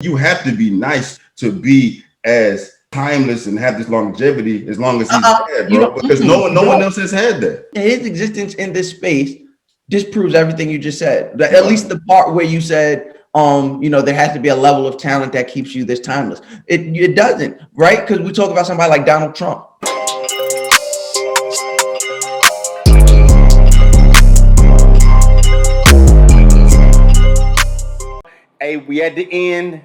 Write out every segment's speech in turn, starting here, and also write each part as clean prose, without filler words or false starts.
You have to be nice to be as timeless and have this longevity as long as he's had, You bro. know, Because no one else has had that. his existence in this space disproves everything you just said. At Right. least the part where you said, there has to be a level of talent that keeps you this timeless. It doesn't, right? Because we talk about somebody like Donald Trump. Hey, we at the end.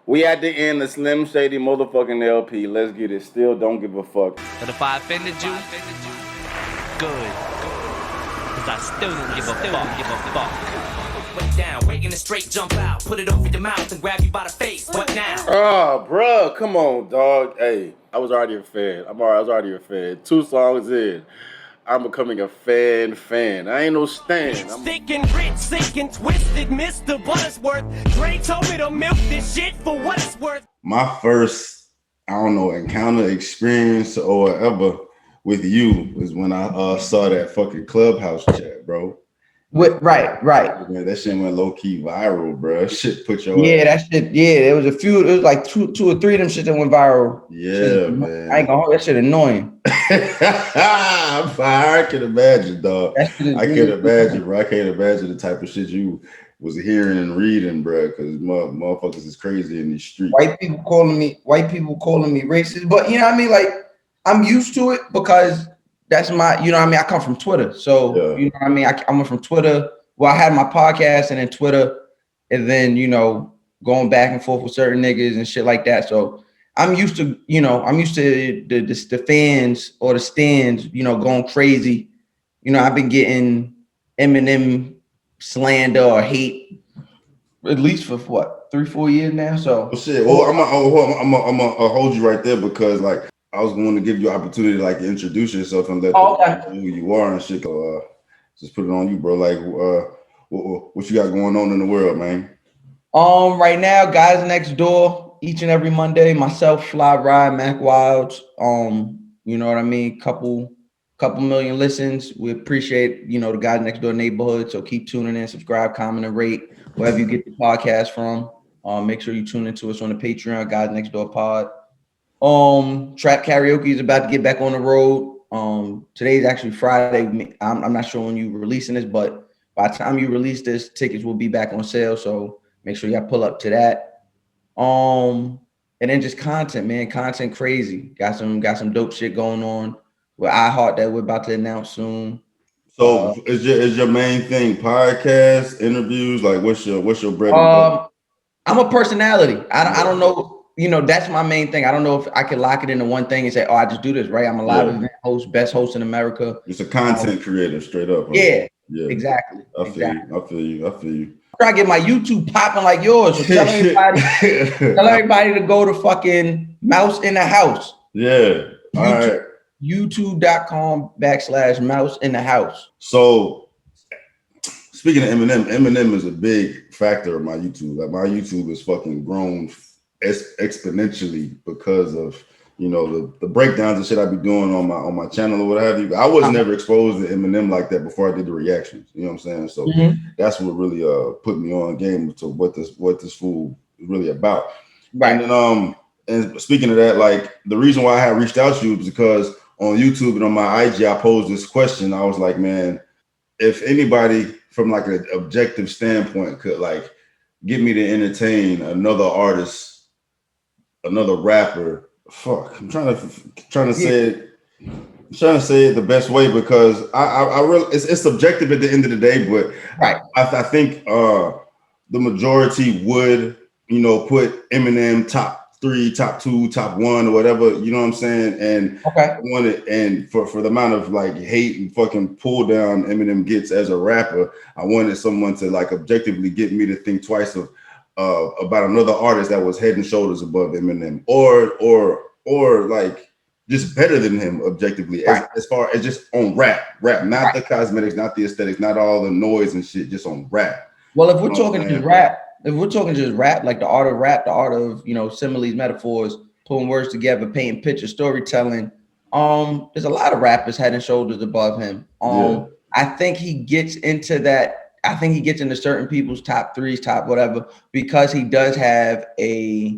We at the end of Slim Shady motherfucking LP. Let's get it. Still don't give a fuck. But if I offended you, good. Cause I still don't give a fuck. Wait down, wait in a straight jump out. Put it over your mouth and grab you by the face. What now? Oh, bruh, come on, dog. Hey, I was already a fan. I was already a fan. 2 songs in, I'm becoming a fan. I ain't no stan. Stinking rich, sinking, twisted, Mr. Buttersworth. Dre told me to milk this shit for what it's worth. My first, I don't know, encounter, experience, or whatever with you was when I saw that fucking Clubhouse chat, bro. Right. Man, that shit went low key viral, bro. That shit put your That shit. Yeah, there was a few. It was like two or three of them shit that went viral. Yeah, man. I ain't gonna hold that shit annoying. I can imagine, dog. I can't imagine, bro. I can't imagine the type of shit you was hearing and reading, bro. Because motherfuckers is crazy in these streets. White people calling me racist, but you know what I mean. Like I'm used to it because that's my, you know what I mean. I come from Twitter, so you know what I mean. I went from Twitter. Well, I had my podcast and then Twitter, and then going back and forth with certain niggas and shit like that. So I'm used to, the fans or the stands, going crazy. I've been getting Eminem slander or hate at least for what 3-4 years now. So shit. Well, I'm gonna hold you right there because like I was going to give you an opportunity to like introduce yourself and let people know who you are and shit. Just put it on you, bro. Like, what you got going on in the world, man? Right now, Guys Next Door, each and every Monday, myself, Fly Ride, Mac Wilds. You know what I mean? Couple million listens. We appreciate, the Guys Next Door neighborhood. So keep tuning in, subscribe, comment, and rate wherever you get the podcast from. Make sure you tune into us on the Patreon, Guys Next Door Pod. Trap Karaoke is about to get back on the road. Today's actually Friday. I'm not sure when you're releasing this, but by the time you release this, tickets will be back on sale. So make sure y'all pull up to that. And then just content, man. Content crazy. Got some dope shit going on with iHeart that we're about to announce soon. So is your main thing podcast, interviews? Like what's your bread and butter? I'm a personality. I don't know. That's my main thing. I don't know if I can lock it into one thing and say, I just do this, right? I'm a live event host, best host in America. It's a content creator, straight up. Huh? Yeah, exactly. I feel you. Try to get my YouTube popping like yours. So tell everybody to go to fucking Mouse in the House. Yeah. All right. YouTube.com/Mouse in the House. So speaking of Eminem is a big factor of my YouTube. Like my YouTube is fucking grown exponentially because of the breakdowns and shit I be doing on my channel or what have you. I was never exposed to Eminem like that before I did the reactions. You know what I'm saying? So that's what really put me on game to what this fool is really about. Right. And then and speaking of that, like the reason why I had reached out to you is because on YouTube and on my IG I posed this question. I was like, man, if anybody from like an objective standpoint could like get me to entertain another artist, another rapper, fuck, I'm trying to say it the best way because I really it's subjective at the end of the day, but I think the majority would put Eminem top 3, top 2, top 1 or whatever, you know what I'm saying? And I wanted, and for the amount of like hate and fucking pull down Eminem gets as a rapper, I wanted someone to like objectively get me to think twice about another artist that was head and shoulders above Eminem or like just better than him objectively as far as just on rap, not the cosmetics, not the aesthetics, not all the noise and shit, just on rap. Well, if we're talking just rap, like the art of rap, the art of similes, metaphors, putting words together, painting pictures, storytelling, there's a lot of rappers head and shoulders above him. I think he gets into that. I think he gets into certain people's top threes, top whatever, because he does have a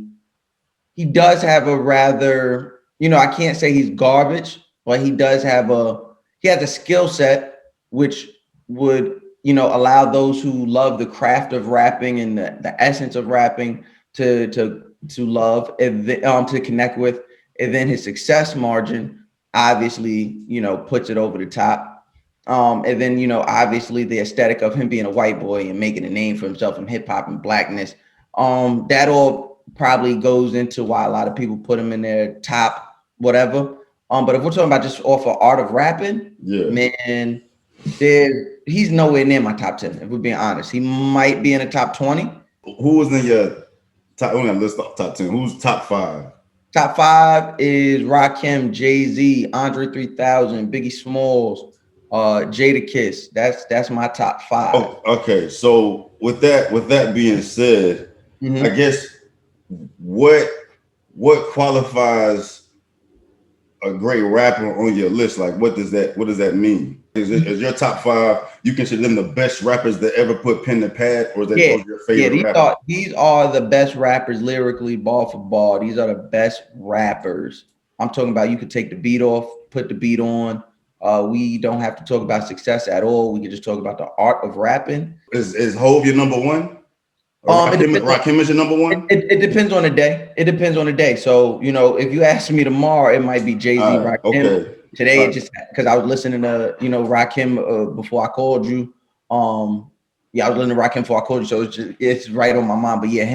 rather, I can't say he's garbage, but he has a skill set which would, allow those who love the craft of rapping and the essence of rapping to love, to connect with. And then his success margin obviously, puts it over the top. And then, obviously the aesthetic of him being a white boy and making a name for himself in hip hop and blackness, that all probably goes into why a lot of people put him in their top whatever. But if we're talking about just off of art of rapping, man, he's nowhere near my top 10. If we're being honest, he might be in the top 20. Who was in your top? We're gonna list off top 10. Who's top 5? Top 5 is Rakim, Jay-Z, Andre 3000, Biggie Smalls, Jadakiss. That's my top 5. Oh, okay. So with that being said, I guess what qualifies a great rapper on your list? Like, what does that mean? Is your top 5, you consider them the best rappers that ever put pen to pad, or is that your favorite rapper? These are the best rappers lyrically, ball for ball. These are the best rappers. I'm talking about, you could take the beat off, put the beat on. We don't have to talk about success at all. We can just talk about the art of rapping. Is Hov your number 1? Rakim is your number 1? It depends on the day. It depends on the day. So, if you ask me tomorrow, it might be Jay-Z, Rakim. Okay. Today, it just because I was listening to, Rakim before I called you. I was listening to Rakim before I called you. So it's right on my mind. But yeah,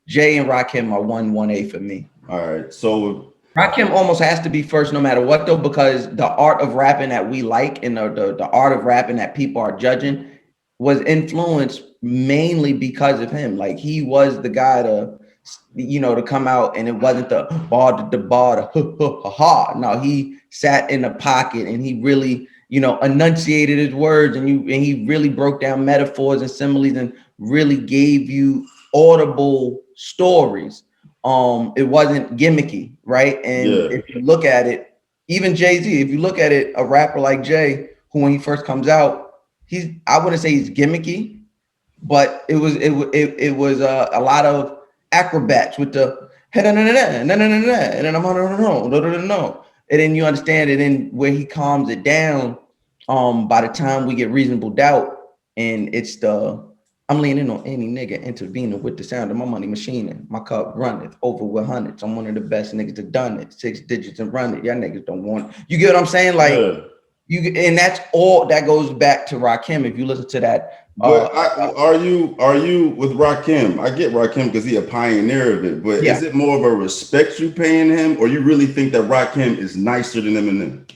Jay and Rakim are 1A for me. All right. So Rakim almost has to be first no matter what, though, because the art of rapping that we like and the art of rapping that people are judging was influenced mainly because of him. Like, he was the guy to come out, and it wasn't the ha. No, he sat in the pocket and he really, enunciated his words, and he really broke down metaphors and similes and really gave you audible stories. It wasn't gimmicky, right? And if you look at it, even Jay-Z, if you look at it, a rapper like Jay, who when he first comes out, I wouldn't say he's gimmicky, but it was a lot of acrobats with the and then no. And then you understand it, and where he calms it down, by the time we get Reasonable Doubt, and it's I'm leaning on any nigga intervening with the sound of my money machining. My cup runneth over with hundreds. I'm one of the best niggas that done it. 6 digits and run it. Y'all niggas don't want it. You get what I'm saying? Like, and that's all that goes back to Rakim. If you listen to that. But are you with Rakim? I get Rakim because he's a pioneer of it, but is it more of a respect you paying him, or you really think that Rakim is nicer than Eminem?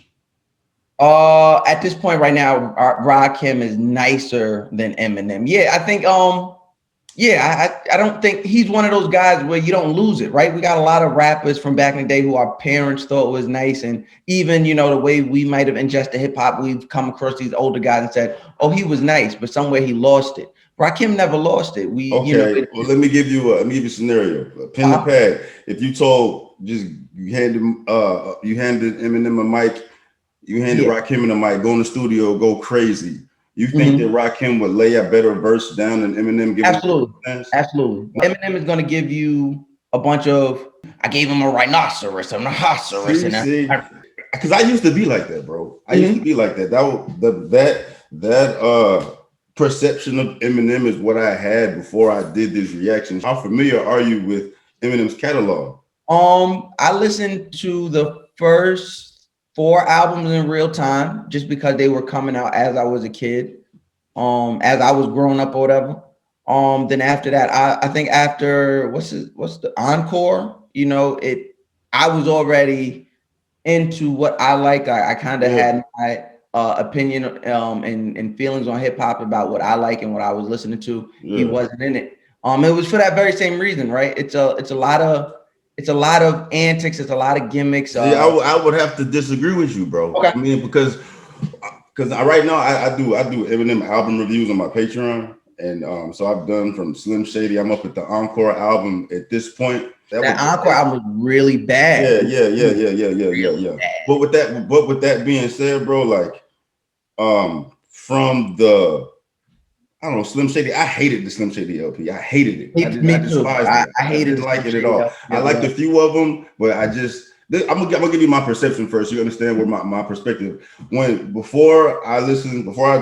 At this point right now, Rakim is nicer than Eminem. Yeah, I think I don't think he's one of those guys where you don't lose it, right? We got a lot of rappers from back in the day who our parents thought was nice, and even the way we might have ingested hip hop, we've come across these older guys and said, "Oh, he was nice," but somewhere he lost it. Rakim never lost it. Well, let me give you a scenario. A pen to pad. If you you handed Eminem a mic, you handed Rakim a mic, go in the studio, go crazy. You think that Rakim would lay a better verse down than Eminem? Absolutely. Eminem is going to give you a bunch of, I gave him a rhinoceros and a rhinoceros. Because I used to be like that, bro. I used to be like that. That perception of Eminem is what I had before I did this reaction. How familiar are you with Eminem's catalog? I listened to the first 4 albums in real time, just because they were coming out as I was a kid, as I was growing up or whatever. Then after that, I think after what's the Encore, I was already into what I like. I kind of had my opinion and feelings on hip hop about what I like and what I was listening to. He wasn't in it. It was for that very same reason, right? It's a lot of antics. It's a lot of gimmicks. I would have to disagree with you, bro. Okay. I mean, because right now I do Eminem album reviews on my Patreon, and so I've done from Slim Shady. I'm up at the Encore album at this point. That Encore album was really bad. Yeah. But with that being said, bro, like from the I don't know, Slim Shady. I hated the Slim Shady LP. I hated it. I Me too. despised I it. hated didn't like Slim it at Shady all. LP I as liked well. a few of them, but I'm gonna give you my perception first. You understand where my perspective. Before I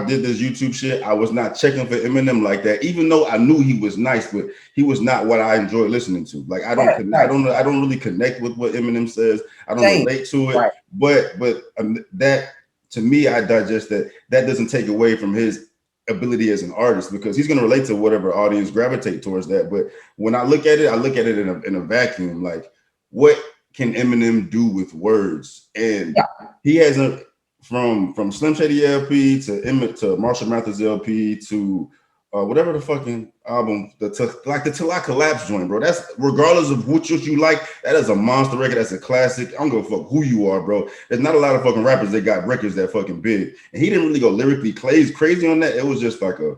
did this YouTube shit, I was not checking for Eminem like that. Even though I knew he was nice, but he was not what I enjoyed listening to. Like I don't really connect with what Eminem says. I don't relate to it. Right. But that to me, I digest that. That doesn't take away from his ability as an artist, because he's going to relate to whatever audience gravitate towards that. But when I look at it in a vacuum. Like, what can Eminem do with words? And he hasn't, from Slim Shady LP to Marshall Mathers LP to whatever the fucking album, the Till I Collapse joint, bro. That's, regardless of what you like, that is a monster record. That's a classic. I don't give a fuck who you are, bro. There's not a lot of fucking rappers that got records that fucking big, and he didn't really go lyrically crazy on that. It was just like a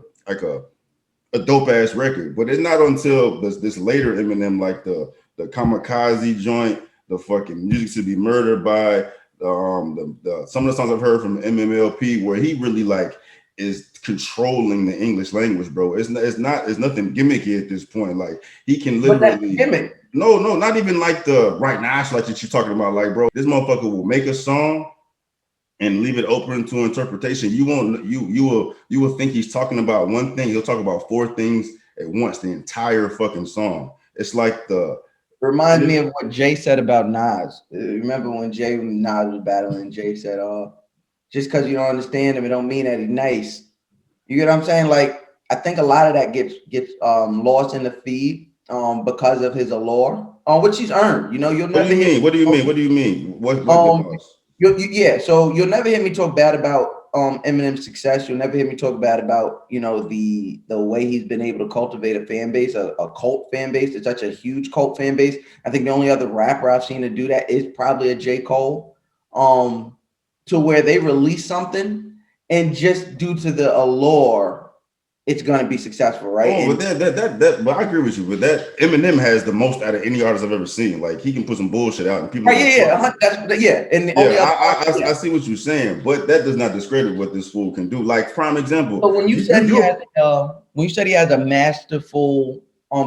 dope ass record. But it's not until this later Eminem, like the Kamikaze joint, the fucking Music to Be Murdered By, some of the songs I've heard from MMLP, where he really like is controlling the English language, bro. It's nothing gimmicky at this point. Like, he can literally gimmick. No, not even like the right now. Like that you're talking about. Like, bro, this motherfucker will make a song and leave it open to interpretation. You will think he's talking about one thing. He'll talk about four things at once, the entire fucking song. It's like reminds me of what Jay said about Nas. Remember when Nas was battling, Jay said, just because you don't understand him, it don't mean that he's nice. You get what I'm saying? Like, I think a lot of that gets lost in the feed because of his allure, which he's earned. You know, you'll never hear. What do you mean? What so you'll never hear me talk bad about Eminem's success. You'll never hear me talk bad about, you know, the way he's been able to cultivate a fan base, a cult fan base. It's such a huge cult fan base. I think the only other rapper I've seen to do that is probably a J. Cole. To where they release something and just due to the allure, it's gonna be successful, right? But I agree with you. But that Eminem has the most out of any artist I've ever seen. Like, he can put some bullshit out and people. I see what you're saying, but that does not discredit what this fool can do. Like, prime example. But when you said he has a masterful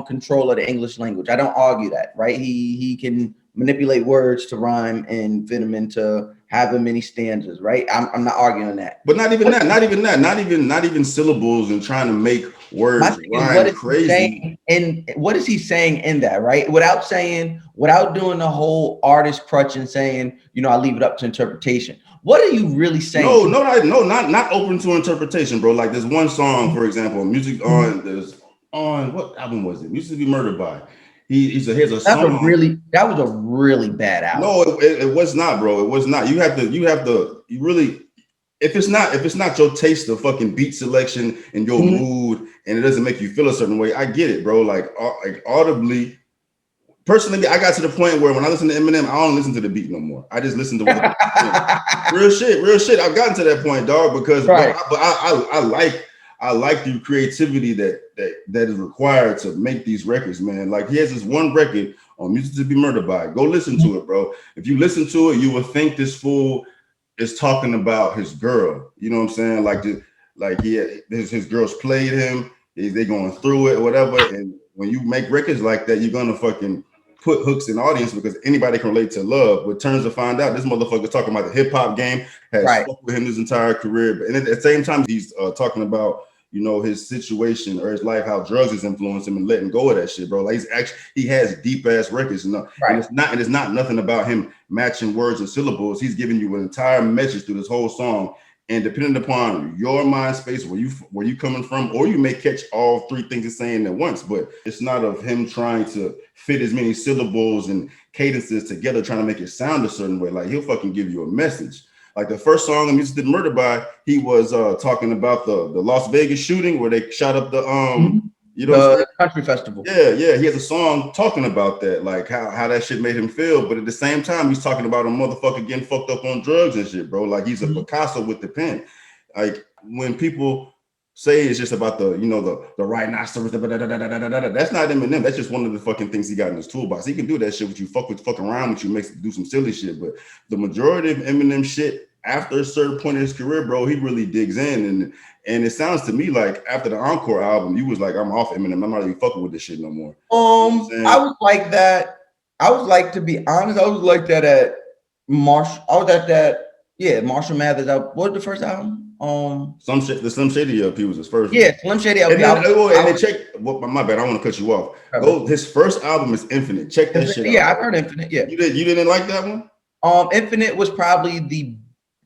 control of the English language, I don't argue that, right? He can manipulate words to rhyme and fit them into however many stanzas, right? I'm not arguing that. But not even syllables and trying to make words rhyme crazy. And what is he saying in that, right? Without doing the whole artist crutch and saying, you know, I leave it up to interpretation. What are you really saying? Not open to interpretation, bro. Like, there's one song, for example, on what album was it? Music to Be Murdered By. Here's a song. That was a really bad album. No, it was not, bro. It was not. You really, if it's not your taste of fucking beat selection and your mood, and it doesn't make you feel a certain way, I get it, bro. Like audibly, personally, I got to the point where when I listen to Eminem, I don't listen to the beat no more. I just listen to what real shit. I've gotten to that point, dog, because I like the creativity that is required to make these records, man. Like, he has this one record on Music to Be Murdered By. Go listen to it, bro. If you listen to it, you will think this fool is talking about his girl. You know what I'm saying? His girls played him. They going through it or whatever. And when you make records like that, you're gonna fucking put hooks in the audience because anybody can relate to love. But turns to find out, this motherfucker talking about the hip hop game, has stuck with him his entire career. But at the same time, he's talking about, you know, his situation or his life, how drugs has influenced him and letting go of that shit, bro. Like, he has deep ass records, and it's not nothing about him matching words and syllables. He's giving you an entire message through this whole song, and depending upon your mind space, where you coming from, or you may catch all three things he's saying at once. But it's not of him trying to fit as many syllables and cadences together, trying to make it sound a certain way. Like, he'll fucking give you a message. Like, the first song in Music to Be Murdered By, he was talking about the Las Vegas shooting where they shot up the the country festival. Yeah. He has a song talking about that, like how that shit made him feel. But at the same time, he's talking about a motherfucker getting fucked up on drugs and shit, bro. Like, he's a Picasso with the pen. Like, when people say it's just about the right nostrils, that's not Eminem. That's just one of the fucking things he got in his toolbox. He can do that shit with you, fuck around with you, do some silly shit. But the majority of Eminem shit after a certain point in his career, bro, he really digs in, and it sounds to me like after the Encore album, you was like, I'm off Eminem. I'm not even fucking with this shit no more. I was like that. I was like, to be honest, I was like that at Marshall. I was at that. Yeah, Marshall Mathers. What was the first album? Some shit. The Slim Shady LP was his first. Yeah, Slim Shady LP. And then check. Well, my bad. I want to cut you off. Go. His first album is Infinite. Check that shit out. Yeah, I've heard Infinite. Yeah, you didn't like that one? Infinite was probably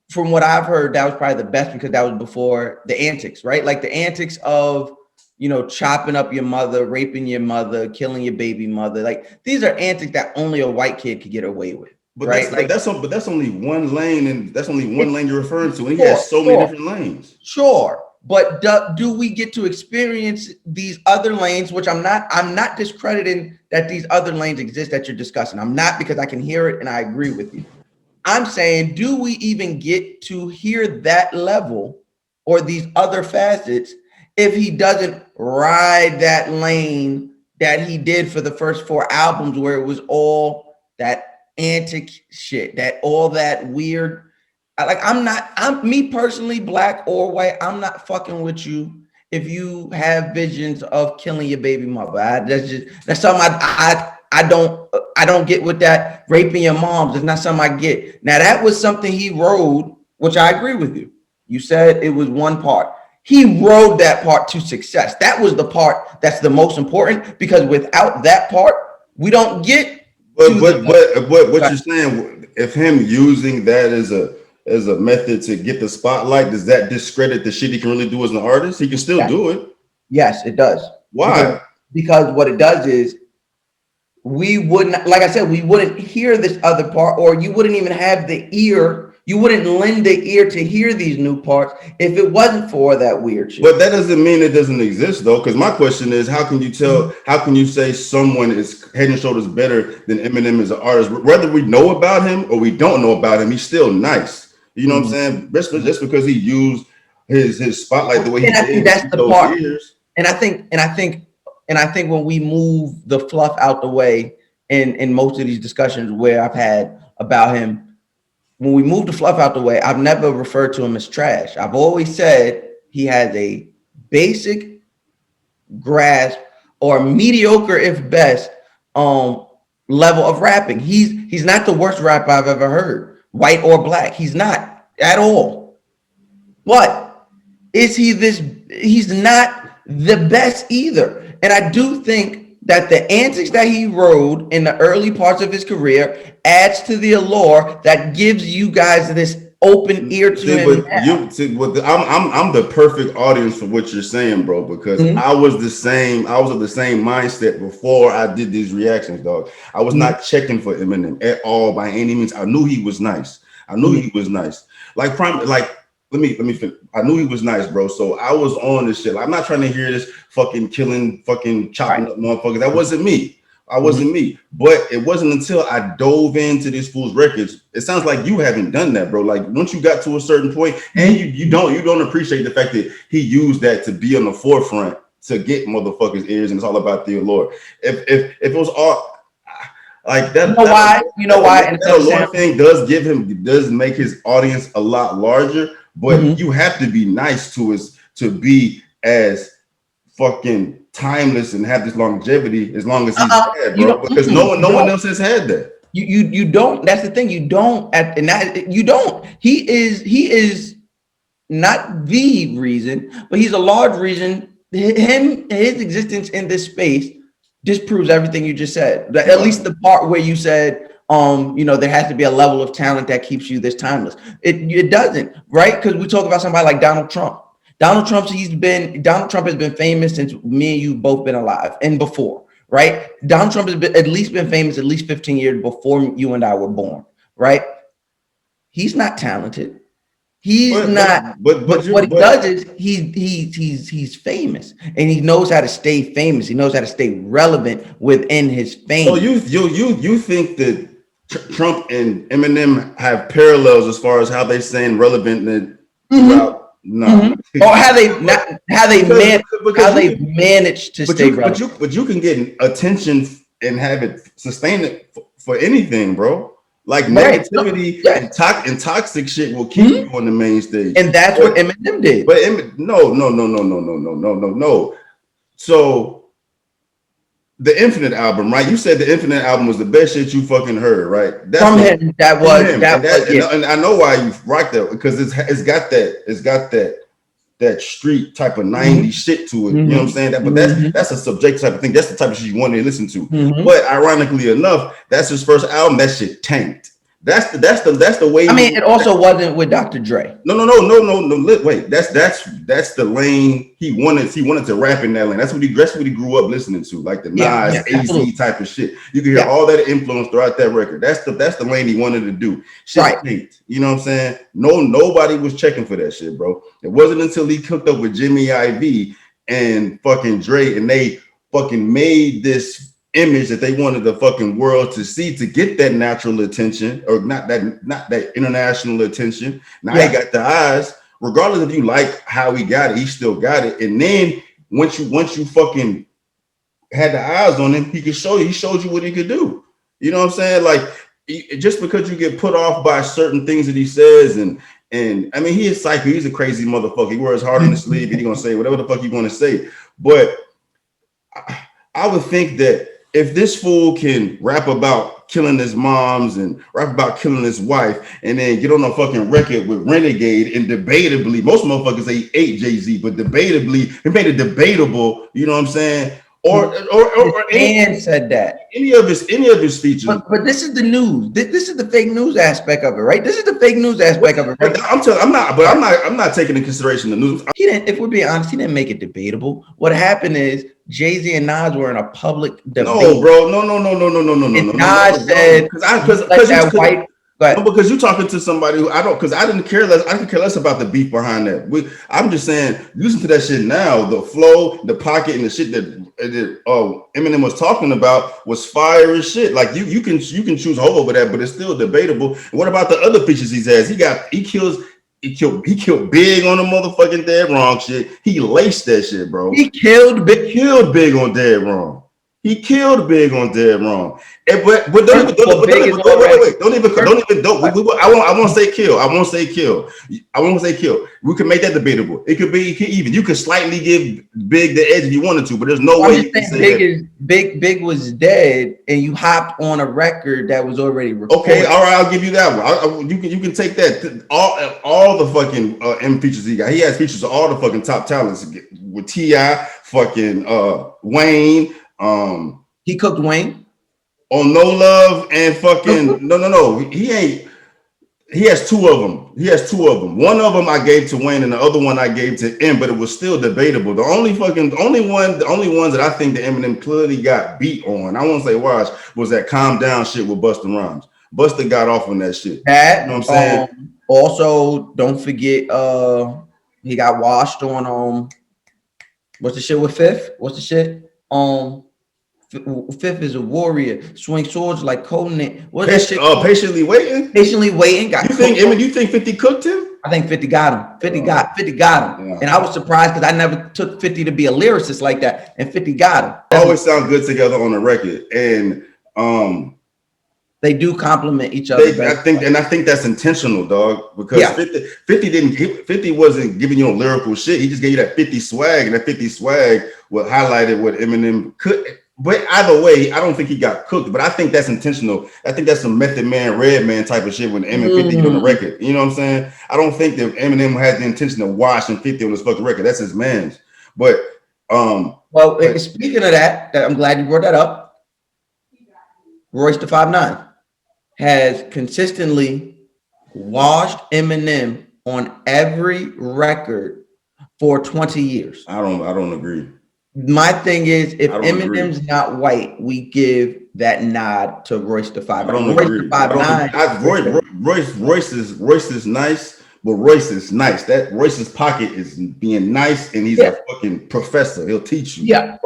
from what I've heard, that was probably the best because that was before the antics, right? Like the antics of, you know, chopping up your mother, raping your mother, killing your baby mother. Like these are antics that only a white kid could get away with. But right? that's only one lane, and that's only one lane you're referring to. And he has so many different lanes. Sure. But do we get to experience these other lanes, which I'm not discrediting that these other lanes exist that you're discussing. I'm not, because I can hear it and I agree with you. I'm saying, do we even get to hear that level or these other facets if he doesn't ride that lane that he did for the first 4 albums, where it was all that antic shit, that all that weird. I'm me personally, black or white, I'm not fucking with you if you have visions of killing your baby mother. That's something I don't get with that. Raping your moms is not something I get. Now that was something he rode, which I agree with you. You said it was one part. He rode that part to success. That was the part that's the most important, because without that part, we don't get. But what you're saying, if him using that as a method to get the spotlight, does that discredit the shit he can really do as an artist? He can still do it. Yes, it does. Why? Because what it does is, we wouldn't, like I said, we wouldn't hear this other part, or you wouldn't even have the ear. You wouldn't lend the ear to hear these new parts if it wasn't for that weird shit. But that doesn't mean it doesn't exist, though. Because my question is, how can you tell? How can you say someone is head and shoulders better than Eminem as an artist? Whether we know about him or we don't know about him, he's still nice. You know what I'm saying? Just because he used his spotlight the way he did. I think that's the part. And I think when we move the fluff out the way in most of these discussions where I've had about him, when we move the fluff out the way, I've never referred to him as trash. I've always said he has a basic grasp, or mediocre, if best, level of rapping. He's not the worst rapper I've ever heard, white or black. He's not at all. But is he this? He's not the best either. And I do think that the antics that he rode in the early parts of his career adds to the allure that gives you guys this open ear to him. I'm the perfect audience for what you're saying, bro, because I was of the same mindset before I did these reactions, dog. I was not checking for Eminem at all by any means. I knew he was nice. Let me finish. I knew he was nice, bro. So I was on this shit. I'm not trying to hear this fucking killing, fucking chopping up motherfuckers. That wasn't me. I wasn't me. But it wasn't until I dove into this fool's records. It sounds like you haven't done that, bro. Like once you got to a certain point, and you don't appreciate the fact that he used that to be on the forefront to get motherfuckers' ears, and it's all about the allure. If it was all like that, you know why? And that allure thing does make his audience a lot larger. But you have to be nice to be as fucking timeless and have this longevity as long as he's had, bro. Because no one else has had that. You don't. That's the thing. You don't. You don't. He is not the reason, but he's a large reason. His existence in this space disproves everything you just said. At least the part where you said, there has to be a level of talent that keeps you this timeless. It doesn't, right? Because we talk about somebody like Donald Trump. Donald Trump has been famous since me and you both been alive and before, right? Donald Trump has been famous at least 15 years before you and I were born, right? He's not talented. He's not. But what he does is he's famous, and he knows how to stay famous. He knows how to stay relevant within his fame. So you think that Trump and Eminem have parallels as far as how they staying relevant throughout? No, or how they managed to stay relevant. But you can get attention and have it sustain it for anything, bro. Like Right. negativity Yeah. and toxic shit will keep you on the main stage. And that's what Eminem did. But no. So the Infinite album, right? You said the Infinite album was the best shit you fucking heard, right? That's From what, him, that from was him. that was yeah. And I know why you rocked that because it's got that street type of 90s shit to it. You know what I'm saying? But that's a subjective type of thing. That's the type of shit you want to listen to. But ironically enough, that's his first album. That shit tanked. That's the way. I mean, it also wasn't with Dr. Dre. No. Wait, that's the lane he wanted. He wanted to rap in that lane. That's what he grew up listening to, like the Nas, AZ type of shit. You can hear all that influence throughout that record. That's the lane he wanted to do. Shit tanked. You know what I'm saying? Nobody was checking for that shit, bro. It wasn't until he cooked up with Jimmy IV and fucking Dre, and they fucking made this image that they wanted the fucking world to see to get that natural attention, or not that international attention. Now he got the eyes. Regardless if you like how he got it, he still got it. And then once you fucking had the eyes on him, he showed you what he could do. You know what I'm saying? Like, just because you get put off by certain things that he says, and I mean, he is psycho. He's a crazy motherfucker. He wears heart on his sleeve, and he's gonna say whatever the fuck you want to say. But I would think that if this fool can rap about killing his moms and rap about killing his wife, and then get on a fucking record with Renegade, and debatably, most motherfuckers say ate Jay-Z, but debatably, he made it debatable, you know what I'm saying? Or and said that any of his features. But this is the news. This is the fake news aspect of it, right? This is the fake news aspect of it, right? I'm not taking into consideration the news. He didn't. If we're being honest, he didn't make it debatable. What happened is Jay-Z and Nas were in a public debate. No, bro. No. Nas said because you're talking to somebody who I didn't care less. I could care less about the beef behind that. I'm just saying, listen to that shit now. The flow, the pocket, and the shit that Eminem was talking about was fire as shit. Like you can choose whole over that, but it's still debatable. And what about the other features he has? He killed Big on the motherfucking Dead Wrong shit. He laced that shit, bro. He killed Big on Dead Wrong. He killed Big on Dead Wrong. And, but don't even. I won't say kill. I won't say kill. We can make that debatable. It could be even. You could slightly give Big the edge if you wanted to, but there's no way you can say Big was dead, and you hopped on a record that was already recorded. Okay, all right, I'll give you that one. You can take that. All the fucking M features he got. He has features of all the fucking top talents with T.I., fucking Wayne. He cooked Wayne on No Love and fucking no. He has two of them. One of them I gave to Wayne, and the other one I gave to M, but it was still debatable. The only ones that I think that Eminem clearly got beat on, I won't say watch, was that Calm Down shit with Busta Rhymes. Busta got off on that shit. You know what I'm saying? Also, don't forget he got washed on what's the shit with Fifth? What's the shit? Fifth is a warrior. Swing swords like Conan. What's that shit? Patiently waiting. Got you think 50 cooked him? I think 50 got him. 50 got him. Yeah. And I was surprised because I never took 50 to be a lyricist like that. And 50 got him. They always sound good together on the record. And they do complement each other. I think that's intentional, dog. Because 50 wasn't giving you no lyrical shit. He just gave you that 50 swag, and that 50 swag what highlighted what Eminem could. But either way, I don't think he got cooked. But I think that's intentional. I think that's some Method Man, Redman type of shit when Eminem 50 on the record. You know what I'm saying? I don't think that Eminem has the intention of washing 50 on this fucking record. That's his man's. But speaking of that, I'm glad you brought that up. Royce the 5'9" has consistently washed Eminem on every record for 20 years. I don't agree. My thing is, if Eminem's not white, we give that nod to Royce the 5'9". I don't agree. Royce is nice, but Royce is nice. That Royce's pocket is being nice, and he's a fucking professor. He'll teach you. Yeah.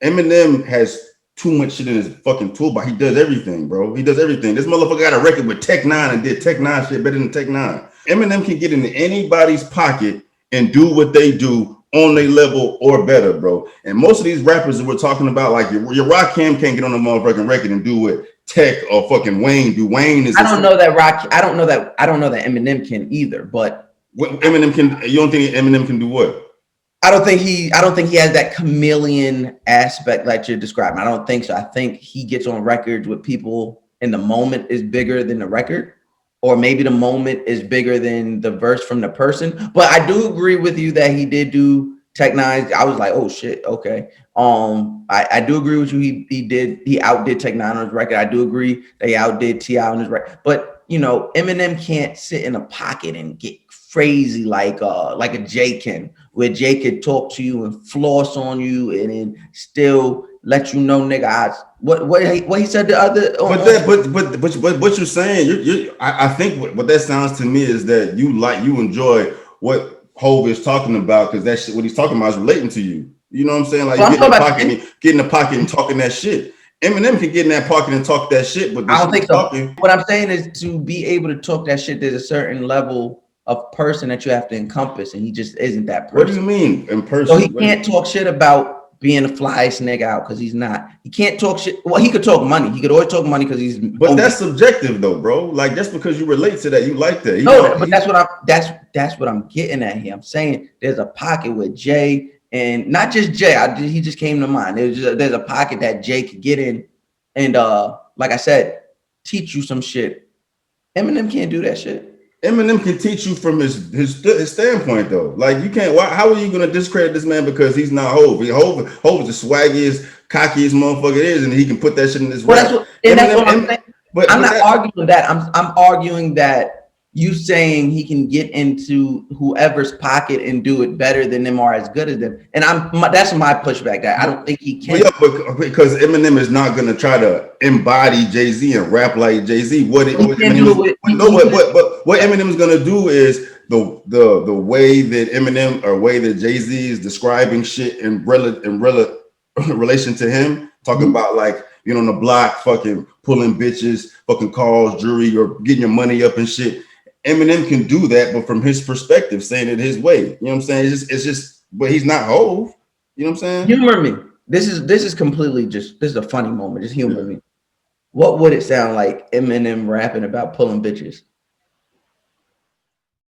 Eminem has too much shit in his fucking toolbox. He does everything, bro. He does everything. This motherfucker got a record with Tech 9 and did Tech 9 shit better than Tech 9. Eminem can get into anybody's pocket and do what they do on their level or better, bro. And most of these rappers that we're talking about, like your Rakim can't get on the motherfucking record and do what Tech or fucking Wayne do. Wayne is. I don't know that Rocky. I don't know that Eminem can either. But what Eminem can. You don't think Eminem can do what? I don't think he has that chameleon aspect like you're describing. I don't think so. I think he gets on records with people, and the moment is bigger than the record, or maybe the moment is bigger than the verse from the person. But I do agree with you that he did do Tech Nine. I was like, oh shit, okay. I do agree with you. He outdid Tech Nine on his record. I do agree that he outdid T.I. on his record. But you know, Eminem can't sit in a pocket and get crazy like a Jay can, where Jay could talk to you and floss on you and then still let you know, nigga, what he said the other. But what you're saying, I think what that sounds to me is that you enjoy what Hov is talking about, because that shit, what he's talking about is relating to you. You know what I'm saying? Like, you get in the pocket and talking that shit. Eminem can get in that pocket and talk that shit, but I don't think so. What I'm saying is, to be able to talk that shit, there's a certain level of person that you have to encompass, and he just isn't that person. What do you mean in person? So he can't talk shit about being the flyest nigga out, because he's not. He can't talk shit. Well, he could talk money. He could always talk money because he's. But that's subjective though, bro. Like, just because you relate to that, you like that. But that's what I'm getting at here. I'm saying there's a pocket with Jay. And not just Jay, he just came to mind. There's a pocket that Jay could get in, and like I said, teach you some shit. Eminem can't do that shit. Eminem can teach you from his standpoint though. Like, you can't. How are you gonna discredit this man because he's not Hov? Hov is the swaggiest, cockiest motherfucker it is, and he can put that shit in his. That's what I'm saying. But I'm not arguing that. I'm arguing that. You saying he can get into whoever's pocket and do it better than them or as good as them, and that's my pushback. That I don't think he can. But because Eminem is not gonna try to embody Jay-Z and rap like Jay-Z. What Eminem is gonna do is the way that Eminem or way that Jay-Z is describing shit in relation to him, talking about like, you know, on the block, fucking pulling bitches, fucking cars, jewelry, or getting your money up and shit. Eminem can do that, but from his perspective, saying it his way. You know what I'm saying? It's just, but he's not Hov. You know what I'm saying? Humor me. This is completely this is a funny moment. Just humor me. What would it sound like Eminem rapping about pulling bitches?